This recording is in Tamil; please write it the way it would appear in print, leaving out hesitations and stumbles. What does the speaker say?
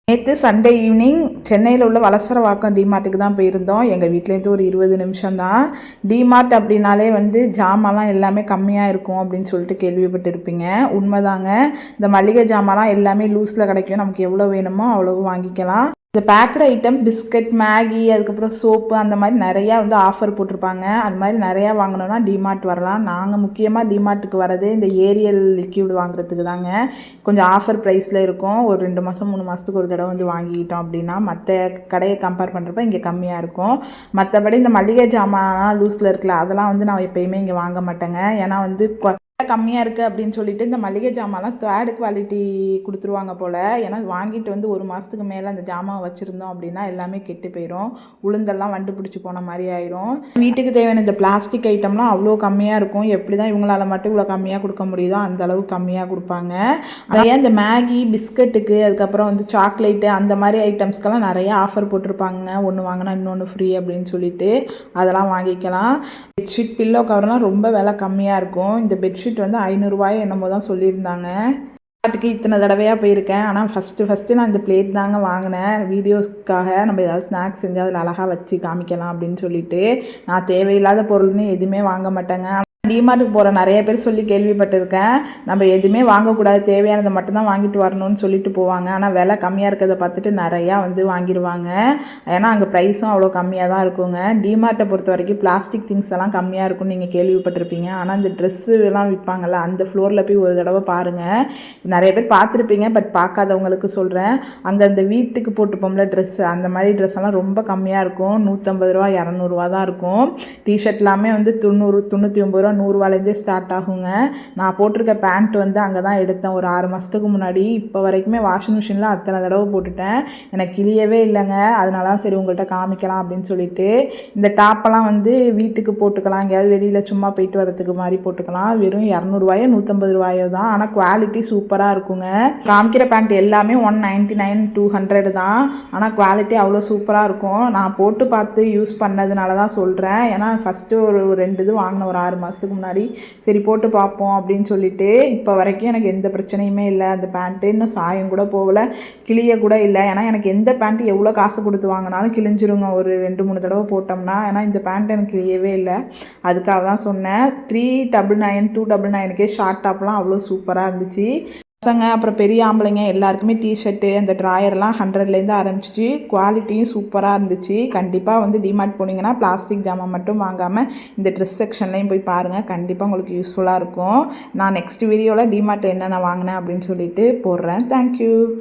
நேற்று சண்டே ஈவினிங் சென்னையில் உள்ள வலசரவாக்கம் டிமார்ட்டுக்கு தான் போயிருந்தோம். எங்கள் வீட்டிலேருந்து ஒரு 20 நிமிஷம் தான். டிமார்ட் அப்படின்னாலே ஜாமான்லாம் எல்லாமே கம்மியாக இருக்கும் அப்படின்னு சொல்லிட்டு கேள்விப்பட்டிருப்பீங்க. உண்மைதாங்க. இந்த மளிகை ஜாமான்லாம் எல்லாமே லூஸில் கிடைக்கும். நமக்கு எவ்வளோ வேணுமோ அவ்வளோ வாங்கிக்கலாம். இந்த பேக்கடு ஐட்டம் பிஸ்கட், மேகி, அதுக்கப்புறம் சோப்பு அந்த மாதிரி நிறையா ஆஃபர் போட்டிருப்பாங்க. அது மாதிரி நிறையா வாங்கினோன்னா டிமார்ட் வரலாம். நாங்கள் முக்கியமாக டிமார்ட்டுக்கு வரதே இந்த ஏரியல் லிக்யூட் வாங்குறதுக்கு தாங்க. கொஞ்சம் ஆஃபர் ப்ரைஸில் இருக்கும். ஒரு 2 மாதம் 3 மாதத்துக்கு ஒரு தடவை வாங்கிக்கிட்டோம் அப்படின்னா மற்ற கடையை கம்பேர் பண்ணுறப்ப இங்கே கம்மியாக இருக்கும். மற்றபடி இந்த மளிகை ஜாமான்லாம் லூஸில் இருக்குல்ல, அதெல்லாம் நான் எப்போயுமே இங்கே வாங்க மாட்டேங்க. ஏன்னா கம்மியாக இருக்குது அப்படின்னு சொல்லிட்டு இந்த மளிகை ஜாமான்லாம் தேர்டு குவாலிட்டி கொடுத்துருவாங்க போல். ஏன்னா வாங்கிட்டு 1 மாதத்துக்கு மேலே அந்த ஜாமான் வச்சுருந்தோம் அப்படின்னா எல்லாமே கெட்டு போயிடும். உளுந்தெல்லாம் வண்டு பிடிச்சி போன மாதிரி ஆயிரும். வீட்டுக்கு தேவையான இந்த பிளாஸ்டிக் ஐட்டம்லாம் அவ்வளோ கம்மியாக இருக்கும். எப்படி தான் இவங்களால மட்டும் இவ்வளோ கம்மியாக கொடுக்க முடியுதோ அந்த அளவு கம்மியாக கொடுப்பாங்க. நிறையா இந்த மேகி, பிஸ்கட்டுக்கு, அதுக்கப்புறம் சாக்லேட்டு அந்த மாதிரி ஐட்டம்ஸ்க்கெல்லாம் நிறையா ஆஃபர் போட்டிருப்பாங்க. ஒன்று வாங்கினா இன்னொன்று ஃப்ரீ அப்படின்னு சொல்லிட்டு அதெல்லாம் வாங்கிக்கலாம். பெட்ஷீட், பில்லோ கவர்லாம் ரொம்ப விலை கம்மியாக இருக்கும். இந்த பெட்ஷீட் 500 என்னமோ தான் சொல்லியிருந்தாங்க. அதுக்கு இத்தனை தடவையாக போயிருக்கேன். ஆனால் ஃபஸ்ட்டு நான் இந்த பிளேட் தாங்க வாங்கினேன். வீடியோஸ்க்காக நம்ம ஏதாவது ஸ்நாக்ஸ் செஞ்சு அதில் அழகாக வச்சு காமிக்கலாம் அப்படின்னு சொல்லிட்டு. நான் தேவையில்லாத பொருள்னு எதுவுமே வாங்க மாட்டேங்க. டிமார்ட்டுக்கு போகிற நிறைய பேர் சொல்லி கேள்விப்பட்டிருக்கேன். நம்ம எதுவுமே வாங்கக்கூடாது, தேவையானதை மட்டும்தான் வாங்கிட்டு வரணும்னு சொல்லிட்டு போவாங்க. ஆனால் விலை கம்மியாக இருக்கிறத பார்த்துட்டு நிறையா வாங்கிடுவாங்க. ஏன்னா அங்கே ப்ரைஸும் அவ்வளோ கம்மியாக தான் இருக்குங்க. டிமார்ட்டை பொறுத்த வரைக்கும் பிளாஸ்டிக் திங்ஸ் எல்லாம் கம்மியாக இருக்கும்னு நீங்கள் கேள்விப்பட்டிருப்பீங்க. ஆனால் இந்த ட்ரெஸ்ஸு எல்லாம் விற்பாங்கள்ல, அந்த ஃப்ளோரில் போய் ஒரு தடவை பாருங்கள். நிறைய பேர் பார்த்துருப்பீங்க, பட் பார்க்காதவங்களுக்கு சொல்கிறேன். அங்கே இந்த வீட்டுக்கு போட்டுப்போம்ல ட்ரெஸ்ஸு, அந்த மாதிரி ட்ரெஸ் எல்லாம் ரொம்ப கம்மியாக இருக்கும். 150 ரூபா 200 ரூபா தான் இருக்கும். டிஷர்ட் எல்லாமே 90 99 ரூபா 100 ரூபாலேருந்தே ஸ்டார்ட் ஆகுங்க. நான் போட்டிருக்க பேண்ட் அங்கே தான் எடுத்தேன் ஒரு 6 மாதத்துக்கு முன்னாடி. இப்போ வரைக்குமே வாஷிங் மிஷினில் அத்தனை தடவை போட்டுட்டேன். எனக்கு கிளியவே இல்லைங்க. அதனால தான் சரி உங்கள்கிட்ட காமிக்கலாம் அப்படின்னு சொல்லிட்டு. இந்த டாப்பெல்லாம் வீட்டுக்கு போட்டுக்கலாம், எங்கேயாவது வெளியில் சும்மா போயிட்டு வரதுக்கு மாதிரி போட்டுக்கலாம். வெறும் 200 ரூபாயோ 150 ரூபாயோ தான். ஆனால் குவாலிட்டி சூப்பராக இருக்குங்க. காமிக்கிற பேண்ட் எல்லாமே 199 200 தான். ஆனால் குவாலிட்டி அவ்வளோ சூப்பராக இருக்கும். நான் போட்டு பார்த்து யூஸ் பண்ணதுனால தான் சொல்கிறேன். ஏன்னா ஃபஸ்ட்டு ஒரு 2 இது வாங்கினேன் ஒரு 6 மாதத்துக்கு முன்னாடி. சரி போட்டு பார்ப்போம் அப்படின்னு சொல்லிட்டு. இப்போ வரைக்கும் எனக்கு எந்த பிரச்சனையுமே இல்லை. அந்த பேண்ட்டு இன்னும் சாயம் கூட போகலை, கிளிய கூட இல்லை. ஏன்னா எனக்கு எந்த பேண்ட்டு எவ்வளோ காசு கொடுத்து வாங்கினாலும் கிழிஞ்சிருங்க ஒரு 2-3 தடவை போட்டோம்னா. ஏன்னா இந்த பேண்ட் எனக்கு கிளியவே இல்லை. அதுக்காக தான் சொன்னேன். 399 299 ஷார்ட் டாப்லாம் அவ்வளோ சூப்பராக இருந்துச்சு. பசங்க அப்புறம் பெரிய ஆம்பளைங்க எல்லாருக்குமே டிஷர்ட்டு அந்த ட்ராயர்லாம் 100லேருந்து ஆரம்பிச்சிச்சு. குவாலிட்டியும் சூப்பராக இருந்துச்சு. கண்டிப்பாக டிமார்ட் போனீங்கன்னா பிளாஸ்டிக் ஜாமான் மட்டும் வாங்காமல் இந்த ட்ரெஸ் செக்ஷன்லையும் போய் பாருங்கள். கண்டிப்பாக உங்களுக்கு யூஸ்ஃபுல்லாக இருக்கும். நான் நெக்ஸ்ட் வீடியோவில் டிமார்ட் என்னென்ன வாங்கினேன் அப்படின்னு சொல்லிட்டு போடுறேன். தேங்க்யூ.